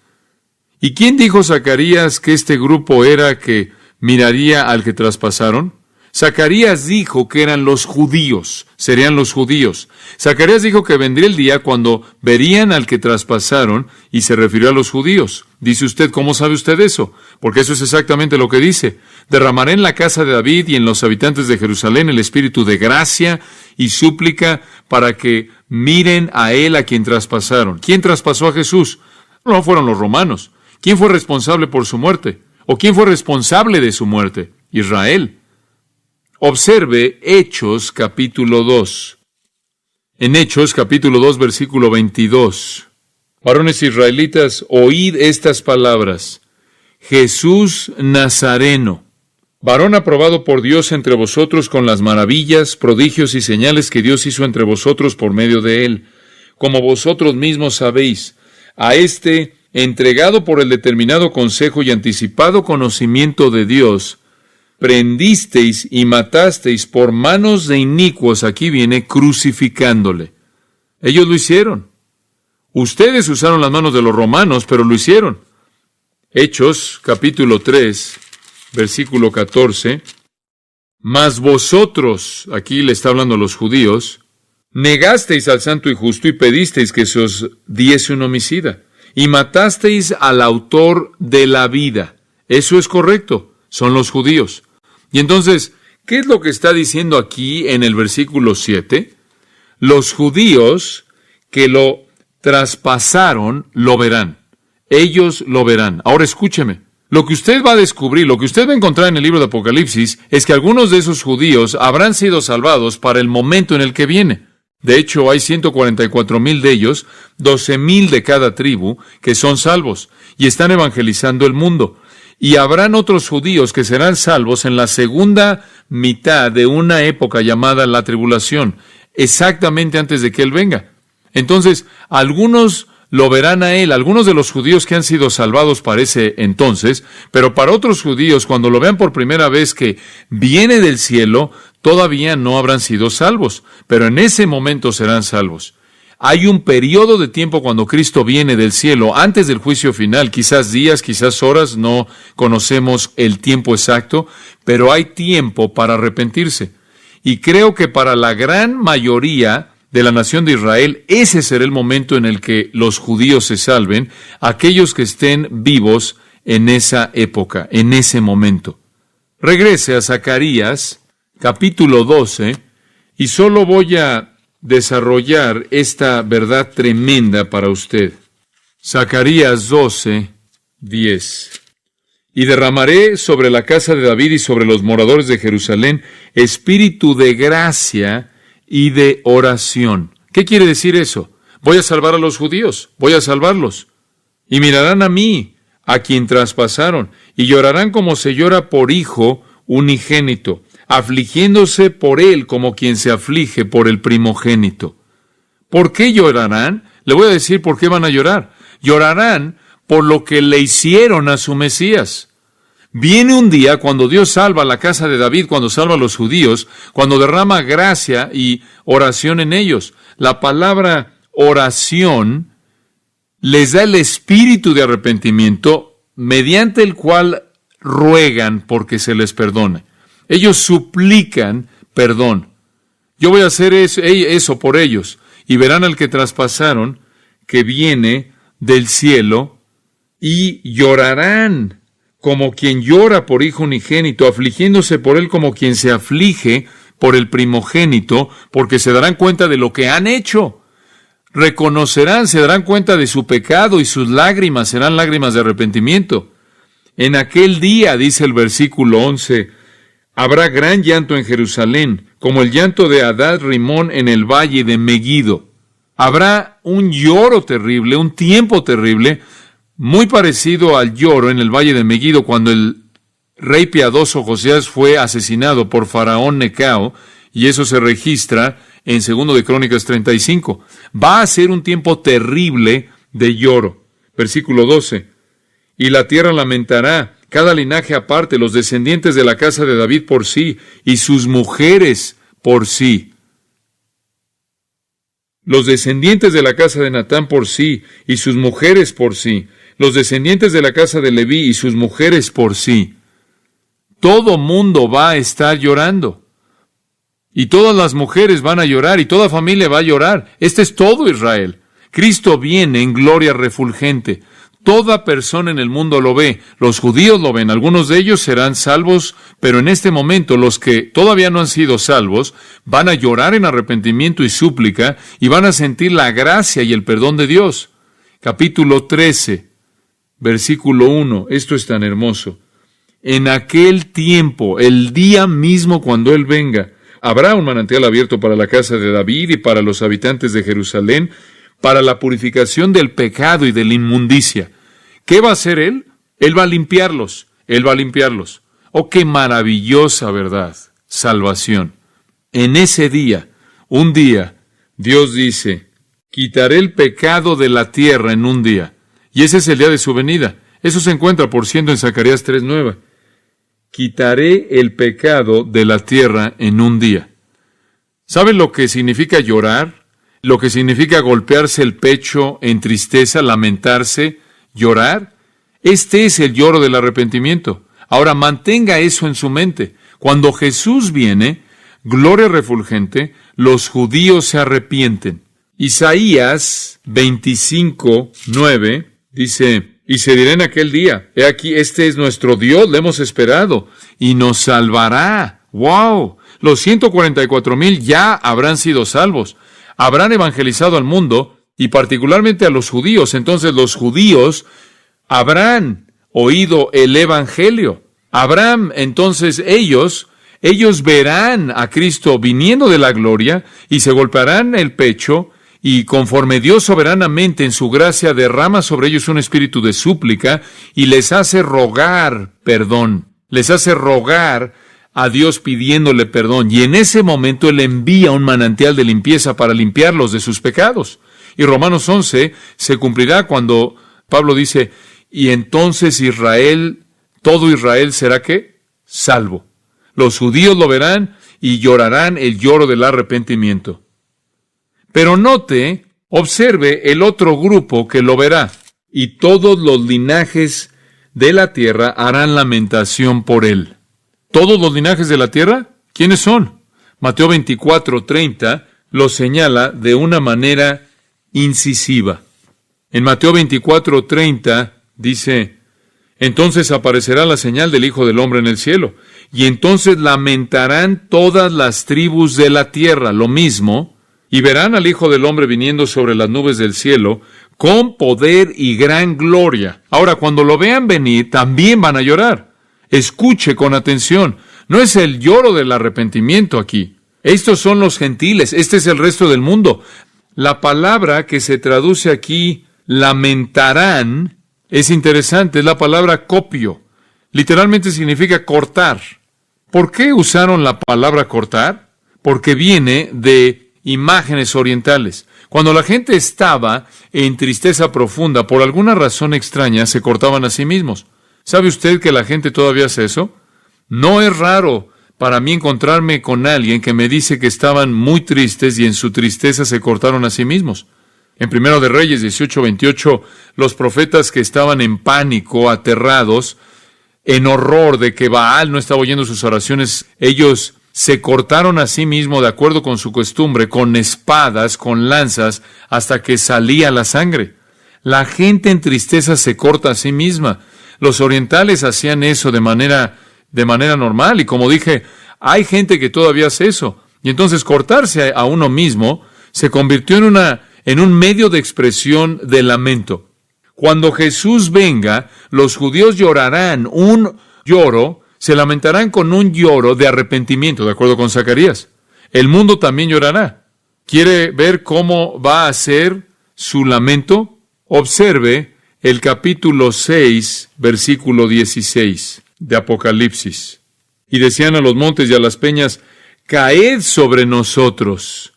¿Y quién dijo Zacarías que este grupo era que miraría al que traspasaron? Zacarías dijo que eran los judíos, serían los judíos. Zacarías dijo que vendría el día cuando verían al que traspasaron y se refirió a los judíos. Dice usted, ¿cómo sabe usted eso? Porque eso es exactamente lo que dice. Derramaré en la casa de David y en los habitantes de Jerusalén el espíritu de gracia y súplica para que miren a él a quien traspasaron. ¿Quién traspasó a Jesús? No fueron los romanos. ¿Quién fue responsable por su muerte? ¿O quién fue responsable de su muerte? Israel. Observe Hechos capítulo 2. En Hechos capítulo 2 versículo 22. Varones israelitas, oíd estas palabras. Jesús Nazareno, varón aprobado por Dios entre vosotros con las maravillas, prodigios y señales que Dios hizo entre vosotros por medio de él, como vosotros mismos sabéis, a este entregado por el determinado consejo y anticipado conocimiento de Dios, prendisteis y matasteis por manos de inicuos, aquí viene, crucificándole. Ellos lo hicieron. Ustedes usaron las manos de los romanos, pero lo hicieron. Hechos, capítulo 3, versículo 14. Mas vosotros, aquí le está hablando a los judíos, negasteis al santo y justo y pedisteis que se os diese un homicida, y matasteis al autor de la vida. Eso es correcto, son los judíos. Y entonces, ¿qué es lo que está diciendo aquí en el versículo 7? Los judíos que lo traspasaron lo verán. Ellos lo verán. Ahora escúcheme. Lo que usted va a descubrir, lo que usted va a encontrar en el libro de Apocalipsis, es que algunos de esos judíos habrán sido salvados para el momento en el que viene. De hecho, hay 144,000 de ellos, 12,000 de cada tribu, que son salvos y están evangelizando el mundo. Y habrán otros judíos que serán salvos en la segunda mitad de una época llamada la tribulación, exactamente antes de que Él venga. Entonces, algunos lo verán a Él, algunos de los judíos que han sido salvados para ese entonces, pero para otros judíos, cuando lo vean por primera vez que viene del cielo, todavía no habrán sido salvos, pero en ese momento serán salvos. Hay un periodo de tiempo cuando Cristo viene del cielo, antes del juicio final, quizás días, quizás horas, no conocemos el tiempo exacto, pero hay tiempo para arrepentirse. Y creo que para la gran mayoría de la nación de Israel, ese será el momento en el que los judíos se salven, aquellos que estén vivos en esa época, en ese momento. Regrese a Zacarías, capítulo 12, y solo voy a desarrollar esta verdad tremenda para usted. Zacarías 12, 10. Y derramaré sobre la casa de David y sobre los moradores de Jerusalén espíritu de gracia y de oración. ¿Qué quiere decir eso? Voy a salvar a los judíos, voy a salvarlos. Y mirarán a mí, a quien traspasaron, y llorarán como se llora por hijo unigénito, afligiéndose por él como quien se aflige por el primogénito. ¿Por qué llorarán? Le voy a decir por qué van a llorar. Llorarán por lo que le hicieron a su Mesías. Viene un día cuando Dios salva a la casa de David, cuando salva a los judíos, cuando derrama gracia y oración en ellos. La palabra oración les da el espíritu de arrepentimiento mediante el cual ruegan porque se les perdone. Ellos suplican perdón. Yo voy a hacer eso por ellos. Y verán al que traspasaron, que viene del cielo, y llorarán como quien llora por hijo unigénito, afligiéndose por él como quien se aflige por el primogénito, porque se darán cuenta de lo que han hecho. Reconocerán, se darán cuenta de su pecado, y sus lágrimas serán lágrimas de arrepentimiento. En aquel día, dice el versículo 11, habrá gran llanto en Jerusalén, como el llanto de Hadad Rimón en el valle de Megiddo. Habrá un lloro terrible, un tiempo terrible, muy parecido al lloro en el valle de Megiddo, cuando el rey piadoso Josías fue asesinado por Faraón Necao, y eso se registra en 2 de Crónicas 35. Va a ser un tiempo terrible de lloro. Versículo 12. Y la tierra lamentará, cada linaje aparte, los descendientes de la casa de David por sí, y sus mujeres por sí. Los descendientes de la casa de Natán por sí, y sus mujeres por sí. Los descendientes de la casa de Leví y sus mujeres por sí. Todo mundo va a estar llorando. Y todas las mujeres van a llorar, y toda familia va a llorar. Este es todo Israel. Cristo viene en gloria refulgente. Toda persona en el mundo lo ve. Los judíos lo ven. Algunos de ellos serán salvos, pero en este momento los que todavía no han sido salvos van a llorar en arrepentimiento y súplica, y van a sentir la gracia y el perdón de Dios. Capítulo 13, versículo 1. Esto es tan hermoso. En aquel tiempo, el día mismo cuando Él venga, habrá un manantial abierto para la casa de David y para los habitantes de Jerusalén, para la purificación del pecado y de la inmundicia. ¿Qué va a hacer Él? Él va a limpiarlos. Él va a limpiarlos. ¡Oh, qué maravillosa verdad! Salvación. En ese día, un día, Dios dice, quitaré el pecado de la tierra en un día. Y ese es el día de su venida. Eso se encuentra, por cierto, en Zacarías 3:9. Quitaré el pecado de la tierra en un día. ¿Saben lo que significa llorar? Lo que significa golpearse el pecho en tristeza, lamentarse, llorar. Este es el lloro del arrepentimiento. Ahora mantenga eso en su mente. Cuando Jesús viene, gloria refulgente, los judíos se arrepienten. Isaías 25:9 dice, y se dirá en aquel día, he aquí, este es nuestro Dios, le hemos esperado, y nos salvará. ¡Wow! Los 144,000 ya habrán sido salvos. Habrán evangelizado al mundo, y particularmente a los judíos. Entonces los judíos habrán oído el evangelio. Habrán, entonces ellos verán a Cristo viniendo de la gloria, y se golpearán el pecho, y conforme Dios soberanamente en su gracia derrama sobre ellos un espíritu de súplica, y les hace rogar perdón. Les hace rogar a Dios pidiéndole perdón, y en ese momento Él envía un manantial de limpieza para limpiarlos de sus pecados. Y Romanos 11 se cumplirá cuando Pablo dice, y entonces Israel, todo Israel será ¿qué? Salvo. Los judíos lo verán y llorarán el lloro del arrepentimiento. Pero note Observe el otro grupo que lo verá, y todos los linajes de la tierra harán lamentación por él. ¿Todos los linajes de la tierra? ¿Quiénes son? Mateo 24:30 lo señala de una manera incisiva. En Mateo 24:30 dice: entonces aparecerá la señal del Hijo del Hombre en el cielo, y entonces lamentarán todas las tribus de la tierra, lo mismo, y verán al Hijo del Hombre viniendo sobre las nubes del cielo, con poder y gran gloria. Ahora, cuando lo vean venir, también van a llorar. Escuche con atención, no es el lloro del arrepentimiento aquí. Estos son los gentiles, este es el resto del mundo. La palabra que se traduce aquí, lamentarán, es interesante, es la palabra copio. Literalmente significa cortar. ¿Por qué usaron la palabra cortar? Porque viene de imágenes orientales. Cuando la gente estaba en tristeza profunda, por alguna razón extraña, se cortaban a sí mismos. ¿Sabe usted que la gente todavía hace eso? No es raro para mí encontrarme con alguien que me dice que estaban muy tristes y en su tristeza se cortaron a sí mismos. En Primero de Reyes 18:28, los profetas que estaban en pánico, aterrados, en horror de que Baal no estaba oyendo sus oraciones, ellos se cortaron a sí mismos de acuerdo con su costumbre, con espadas, con lanzas, hasta que salía la sangre. La gente en tristeza se corta a sí misma. Los orientales hacían eso de manera normal, y como dije, hay gente que todavía hace eso. Y entonces cortarse a uno mismo se convirtió en un medio de expresión de lamento. Cuando Jesús venga, los judíos llorarán un lloro, se lamentarán con un lloro de arrepentimiento, de acuerdo con Zacarías. El mundo también llorará. ¿Quiere ver cómo va a ser su lamento? Observe el capítulo 6, versículo 16 de Apocalipsis. Y decían a los montes y a las peñas: caed sobre nosotros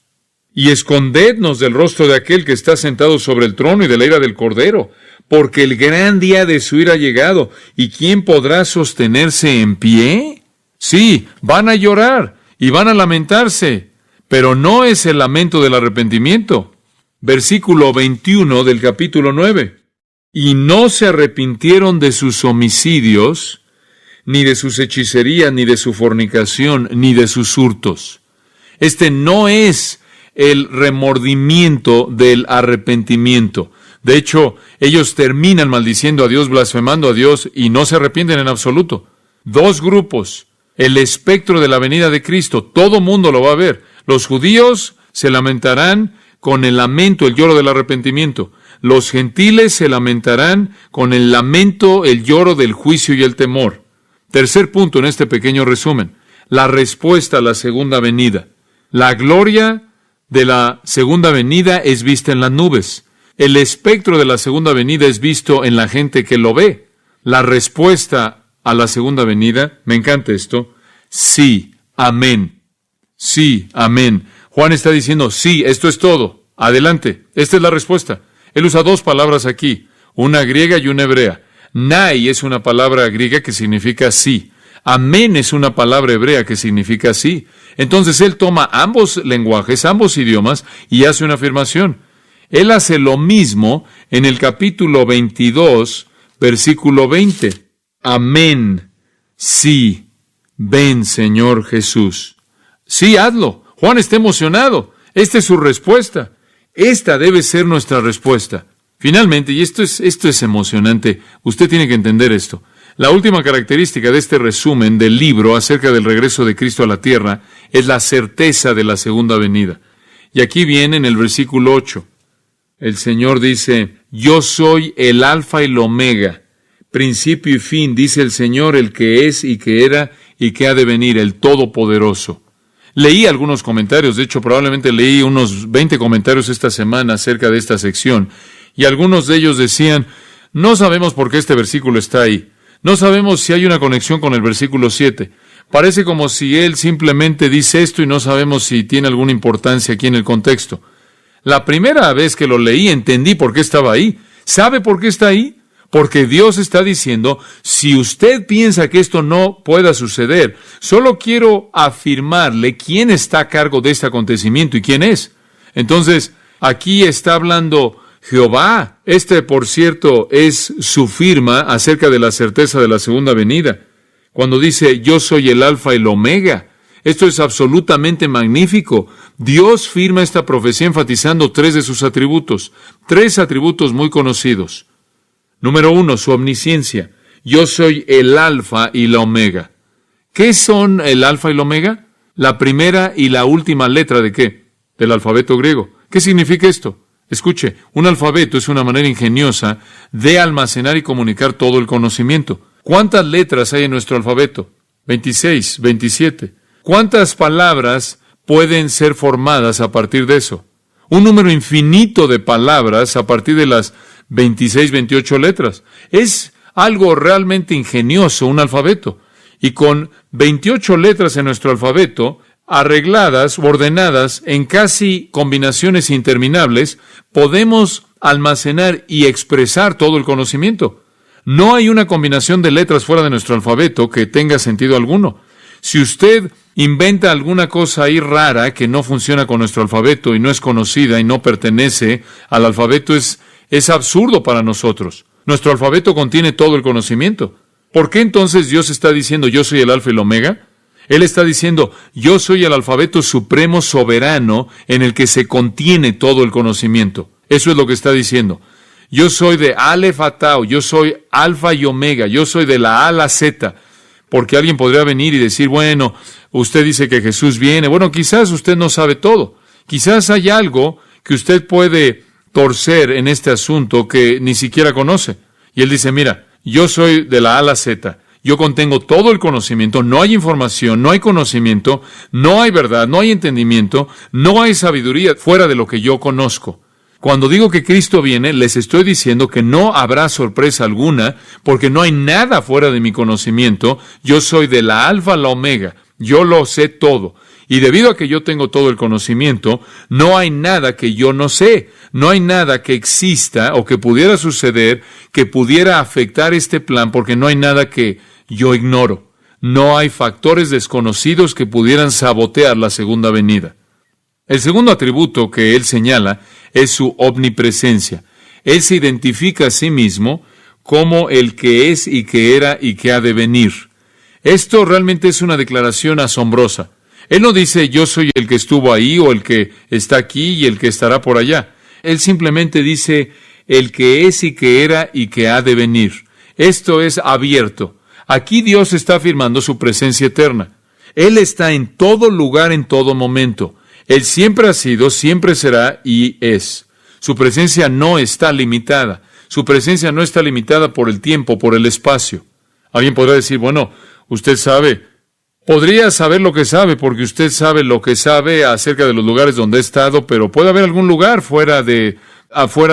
y escondednos del rostro de aquel que está sentado sobre el trono y de la ira del Cordero, porque el gran día de su ira ha llegado, ¿y quién podrá sostenerse en pie? Sí, van a llorar y van a lamentarse, pero no es el lamento del arrepentimiento. Versículo 21 del capítulo 9. Y no se arrepintieron de sus homicidios, ni de sus hechicerías, ni de su fornicación, ni de sus hurtos. Este no es el remordimiento del arrepentimiento. De hecho, ellos terminan maldiciendo a Dios, blasfemando a Dios, y no se arrepienten en absoluto. Dos grupos. El espectro de la venida de Cristo. Todo mundo lo va a ver. Los judíos se lamentarán con el lamento, el lloro del arrepentimiento. Los gentiles se lamentarán con el lamento, el lloro del juicio y el temor. Tercer punto en este pequeño resumen. La respuesta a la segunda venida. La gloria de la segunda venida es vista en las nubes. El espectro de la segunda venida es visto en la gente que lo ve. La respuesta a la segunda venida, me encanta esto, sí, amén. Sí, amén. Juan está diciendo, sí, esto es todo. Adelante, esta es la respuesta. Él usa dos palabras aquí, una griega y una hebrea. Nai es una palabra griega que significa sí. Amén es una palabra hebrea que significa sí. Entonces él toma ambos lenguajes, ambos idiomas, y hace una afirmación. Él hace lo mismo en el capítulo 22, versículo 20. Amén. Sí. Ven, Señor Jesús. Sí, hazlo. Juan está emocionado. Esta es su respuesta. Esta debe ser nuestra respuesta. Finalmente, y esto es emocionante, usted tiene que entender esto. La última característica de este resumen del libro acerca del regreso de Cristo a la tierra es la certeza de la segunda venida. Y aquí viene en el versículo 8. El Señor dice, yo soy el alfa y el omega, principio y fin, dice el Señor, el que es y que era y que ha de venir, el Todopoderoso. Leí algunos comentarios, de hecho probablemente leí unos 20 comentarios esta semana acerca de esta sección, y algunos de ellos decían, no sabemos por qué este versículo está ahí, no sabemos si hay una conexión con el versículo 7, parece como si él simplemente dice esto y no sabemos si tiene alguna importancia aquí en el contexto. La primera vez que lo leí entendí por qué estaba ahí. ¿Sabe por qué está ahí? Porque Dios está diciendo, si usted piensa que esto no pueda suceder, solo quiero afirmarle quién está a cargo de este acontecimiento y quién es. Entonces, Aquí está hablando Jehová. Por cierto, es su firma acerca de la certeza de la segunda venida. Cuando dice, yo soy el Alfa y el Omega. Esto es absolutamente magnífico. Dios firma esta profecía enfatizando 3 de sus atributos. 3 atributos muy conocidos. Número 1, su omnisciencia. Yo soy el Alfa y la Omega. ¿Qué son el Alfa y la Omega? La primera y la última letra ¿de qué? Del alfabeto griego. ¿Qué significa esto? Escuche, un alfabeto es una manera ingeniosa de almacenar y comunicar todo el conocimiento. ¿Cuántas letras hay en nuestro alfabeto? 26, 27. ¿Cuántas palabras pueden ser formadas a partir de eso? Un número infinito de palabras a partir de las 26, 28 letras. Es algo realmente ingenioso, un alfabeto. Y con 28 letras en nuestro alfabeto, arregladas, ordenadas, en casi combinaciones interminables, podemos almacenar y expresar todo el conocimiento. No hay una combinación de letras fuera de nuestro alfabeto que tenga sentido alguno. Si usted inventa alguna cosa ahí rara que no funciona con nuestro alfabeto y no es conocida y no pertenece al alfabeto, es absurdo para nosotros. Nuestro alfabeto contiene todo el conocimiento. ¿Por qué entonces Dios está diciendo yo soy el Alfa y el Omega? Él está diciendo yo soy el alfabeto supremo soberano en el que se contiene todo el conocimiento. Eso es lo que está diciendo. Yo soy de Aleph a Tau, yo soy Alfa y Omega, yo soy de la A a la Z. Porque alguien podría venir y decir, bueno, usted dice que Jesús viene. Bueno, quizás usted no sabe todo. Quizás hay algo que usted puede torcer en este asunto que ni siquiera conoce. Y él dice, mira, yo soy de la A a la Z. Yo contengo todo el conocimiento. No hay información, no hay conocimiento, no hay verdad, no hay entendimiento, no hay sabiduría fuera de lo que yo conozco. Cuando digo que Cristo viene, les estoy diciendo que no habrá sorpresa alguna, porque no hay nada fuera de mi conocimiento. Yo soy de la Alfa a la Omega. Yo lo sé todo. Y debido a que yo tengo todo el conocimiento, no hay nada que yo no sé. No hay nada que exista o que pudiera suceder que pudiera afectar este plan, porque no hay nada que yo ignoro. No hay factores desconocidos que pudieran sabotear la segunda venida. El segundo atributo que él señala es su omnipresencia. Él se identifica a sí mismo como el que es y que era y que ha de venir. Esto realmente es una declaración asombrosa. Él no dice yo soy el que estuvo ahí o el que está aquí y el que estará por allá. Él simplemente dice el que es y que era y que ha de venir. Esto es abierto. Aquí Dios está afirmando su presencia eterna. Él está en todo lugar, en todo momento. Él siempre ha sido, siempre será y es. Su presencia no está limitada. Su presencia no está limitada por el tiempo, por el espacio. Alguien podrá decir, bueno, usted sabe, podría saber lo que sabe, porque usted sabe lo que sabe acerca de los lugares donde ha estado, pero puede haber algún lugar afuera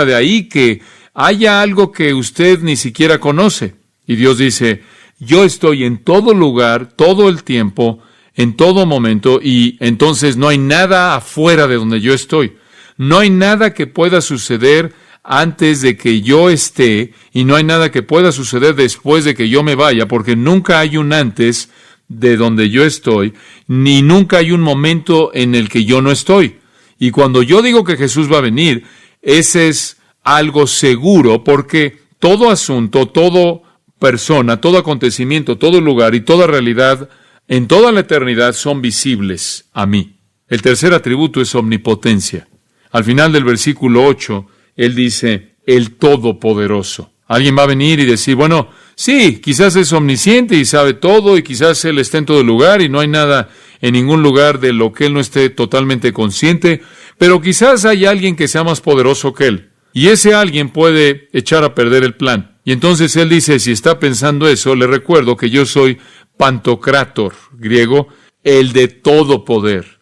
de ahí que haya algo que usted ni siquiera conoce. Y Dios dice, yo estoy en todo lugar, todo el tiempo, en todo momento, y entonces no hay nada afuera de donde yo estoy. No hay nada que pueda suceder antes de que yo esté, y no hay nada que pueda suceder después de que yo me vaya, porque nunca hay un antes de donde yo estoy, ni nunca hay un momento en el que yo no estoy. Y cuando yo digo que Jesús va a venir, ese es algo seguro, porque todo asunto, toda persona, todo acontecimiento, todo lugar y toda realidad en toda la eternidad son visibles a mí. El tercer atributo es omnipotencia. Al final del versículo 8, él dice, el Todopoderoso. Alguien va a venir y decir, bueno, sí, quizás es omnisciente y sabe todo, y quizás él está en todo lugar y no hay nada en ningún lugar de lo que él no esté totalmente consciente, pero quizás hay alguien que sea más poderoso que él. Y ese alguien puede echar a perder el plan. Y entonces él dice, si está pensando eso, le recuerdo que yo soy Pantocrátor, griego, el de todo poder.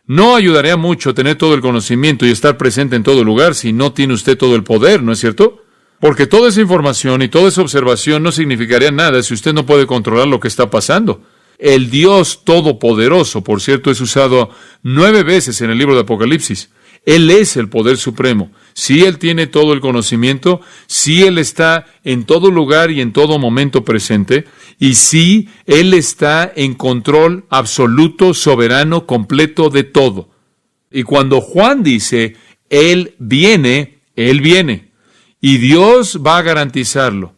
No ayudaría mucho tener todo el conocimiento y estar presente en todo lugar si no tiene usted todo el poder, ¿no es cierto? Porque toda esa información y toda esa observación no significaría nada si usted no puede controlar lo que está pasando. El Dios Todopoderoso, por cierto, es usado 9 veces en el libro de Apocalipsis. Él es el poder supremo. Sí, Él tiene todo el conocimiento, sí, Él está en todo lugar y en todo momento presente, y sí, Él está en control absoluto, soberano, completo de todo. Y cuando Juan dice, Él viene. Y Dios va a garantizarlo.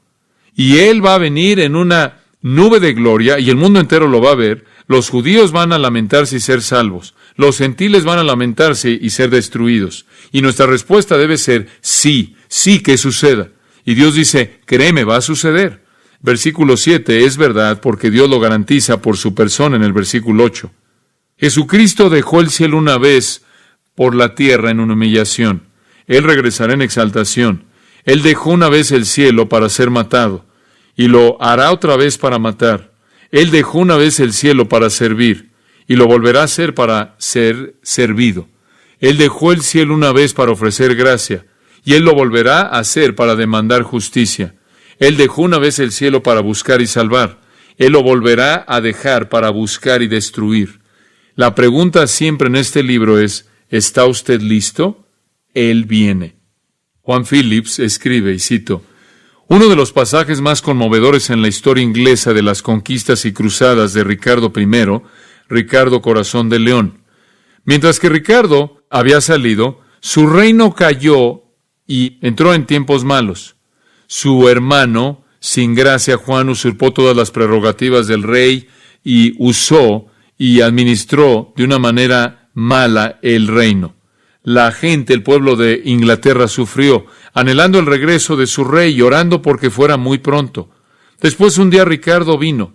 Y Él va a venir en una nube de gloria, y el mundo entero lo va a ver. Los judíos van a lamentarse y ser salvos. Los gentiles van a lamentarse y ser destruidos. Y nuestra respuesta debe ser sí, sí que suceda. Y Dios dice, créeme, va a suceder. Versículo 7, es verdad porque Dios lo garantiza por su persona en el versículo 8. Jesucristo dejó el cielo una vez por la tierra en una humillación. Él regresará en exaltación. Él dejó una vez el cielo para ser matado, y lo hará otra vez para matar. Él dejó una vez el cielo para servir, y lo volverá a hacer para ser servido. Él dejó el cielo una vez para ofrecer gracia, y Él lo volverá a hacer para demandar justicia. Él dejó una vez el cielo para buscar y salvar. Él lo volverá a dejar para buscar y destruir. La pregunta siempre en este libro es, ¿está usted listo? Él viene. Juan Phillips escribe, y cito, uno de los pasajes más conmovedores en la historia inglesa de las conquistas y cruzadas de Ricardo I, Ricardo Corazón de León. Mientras que Ricardo había salido, su reino cayó y entró en tiempos malos. Su hermano, sin gracia, Juan, usurpó todas las prerrogativas del rey y usó y administró de una manera mala el reino. La gente, el pueblo de Inglaterra sufrió, anhelando el regreso de su rey y orando porque fuera muy pronto. Después un día Ricardo vino.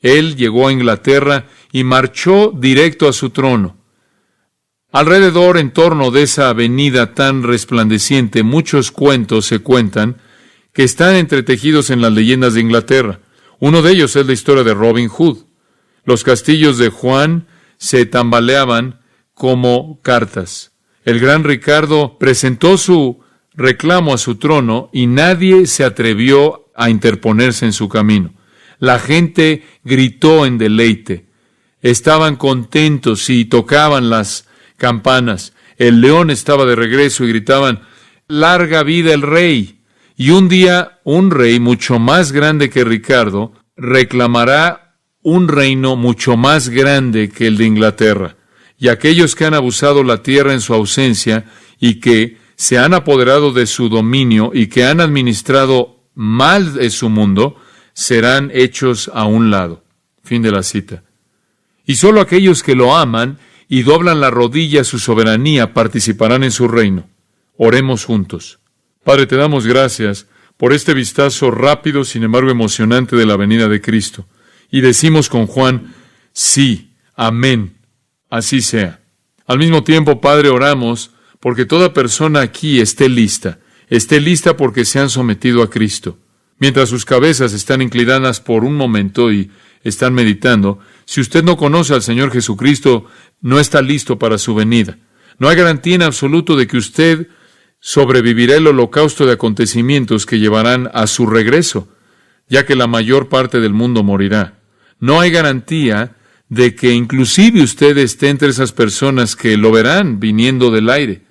Él llegó a Inglaterra y marchó directo a su trono. Alrededor, en torno de esa avenida tan resplandeciente, muchos cuentos se cuentan que están entretejidos en las leyendas de Inglaterra. Uno de ellos es la historia de Robin Hood. Los castillos de Juan se tambaleaban como cartas. El gran Ricardo presentó su reclamo a su trono y nadie se atrevió a interponerse en su camino. La gente gritó en deleite. Estaban contentos y tocaban las campanas. El león estaba de regreso y gritaban, ¡larga vida el rey! Y un día un rey mucho más grande que Ricardo reclamará un reino mucho más grande que el de Inglaterra. Y aquellos que han abusado la tierra en su ausencia y que se han apoderado de su dominio y que han administrado mal de su mundo, serán hechos a un lado. Fin de la cita. Y solo aquellos que lo aman y doblan la rodilla a su soberanía participarán en su reino. Oremos juntos. Padre, te damos gracias por este vistazo rápido, sin embargo emocionante, de la venida de Cristo. Y decimos con Juan, sí, amén. Así sea. Al mismo tiempo, Padre, oramos porque toda persona aquí esté lista porque se han sometido a Cristo. Mientras sus cabezas están inclinadas por un momento y están meditando, si usted no conoce al Señor Jesucristo, no está listo para su venida. No hay garantía en absoluto de que usted sobrevivirá el holocausto de acontecimientos que llevarán a su regreso, ya que la mayor parte del mundo morirá. No hay garantía de que inclusive usted esté entre esas personas que lo verán viniendo del aire.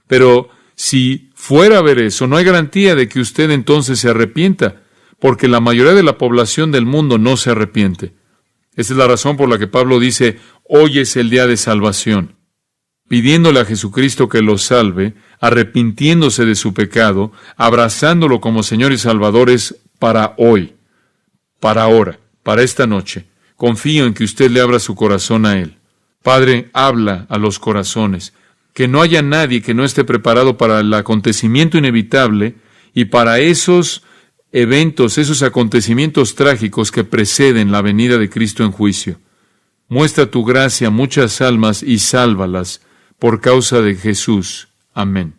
Pero si fuera a ver eso, no hay garantía de que usted entonces se arrepienta, porque la mayoría de la población del mundo no se arrepiente. Esa es la razón por la que Pablo dice, hoy es el día de salvación, pidiéndole a Jesucristo que lo salve, arrepintiéndose de su pecado, abrazándolo como Señor y Salvador es para hoy, para ahora, para esta noche. Confío en que usted le abra su corazón a Él. Padre, habla a los corazones. Que no haya nadie que no esté preparado para el acontecimiento inevitable y para esos eventos, esos acontecimientos trágicos que preceden la venida de Cristo en juicio. Muestra tu gracia a muchas almas y sálvalas por causa de Jesús. Amén.